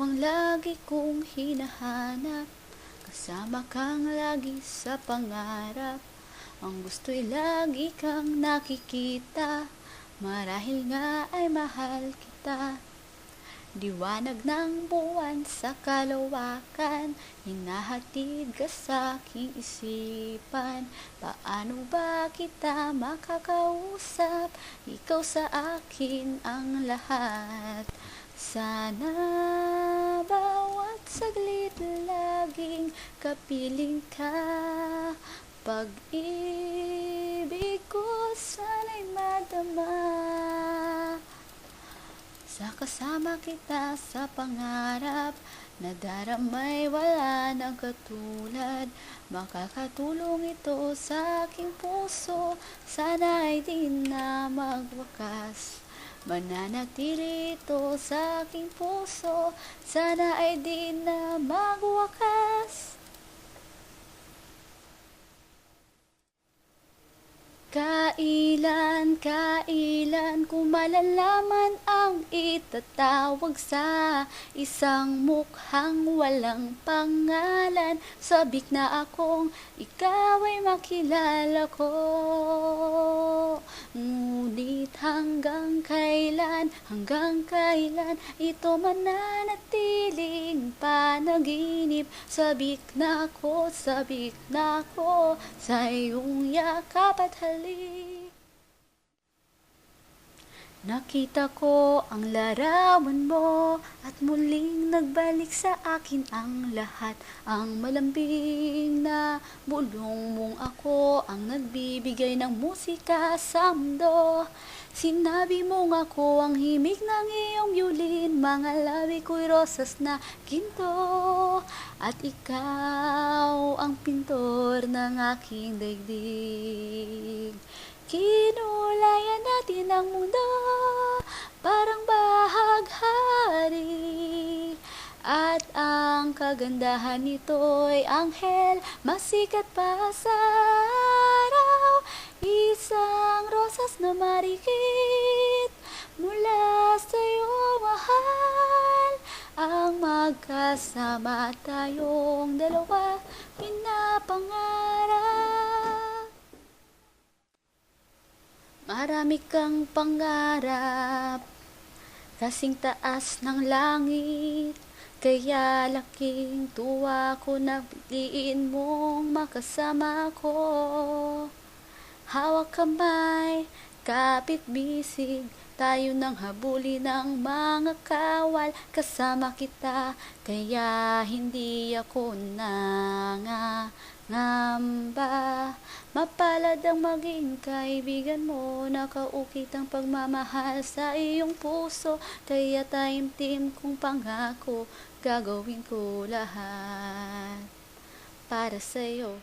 ang lagi kong hinahanap, kasama kang lagi sa pangarap. Ang gusto'y lagi kang nakikita, marahil nga ay mahal kita. Liwanag ng buwan sa kalawakan, hinahatid ka sa aking isipan. Paano ba kita makakausap? Ikaw sa akin ang lahat. Sana bawat saglit laging kapiling ka. Pag-ibig ko sana'y madama, sa kasama kita sa pangarap, nadaramay wala nang katulad. Makakatulong ito sa aking puso, sana ay di na magwakas. Mananatili ito sa aking puso, sana ay di na magwakas. Kailan ko malalaman ang itatawag sa isang mukhang walang pangalan? Sabik na akong ikaw ay makilala ko. Ngunit hanggang kailan ito mananatiling panaginip? Sabik na ako sa iyong yakap at halik. Nakita ko ang larawan mo at muling nagbalik sa akin ang lahat. Ang malambing na bulong mong ako ang nagbibigay ng musika sa mundo. Sinabi mong ako ang himig ng iyong violin, mga labi ko'y rosas na ginto. At ikaw ang pintor ng aking daigdig. Kinulayan natin ang mundo, parang bahaghari. At ang kagandahan nito'y anghel, masikat pa sa araw. Isang rosas na marikit mula sa'yo, mahal. Ang magkasama tayong dalawa, pinapangarap. Marami kang pangarap, kasing taas ng langit. Kaya laking tuwa ko na piliin mong makasama ko. Hawak kamay, kapit bisig, tayo nang habulin ng mga kawal. Kasama kita, kaya hindi ako nangangamba. Mapalad ang maging kaibigan mo, nakaukit ang pagmamahal sa iyong puso. Kaya taimtim kong pangako, gagawin ko lahat para sa'yo.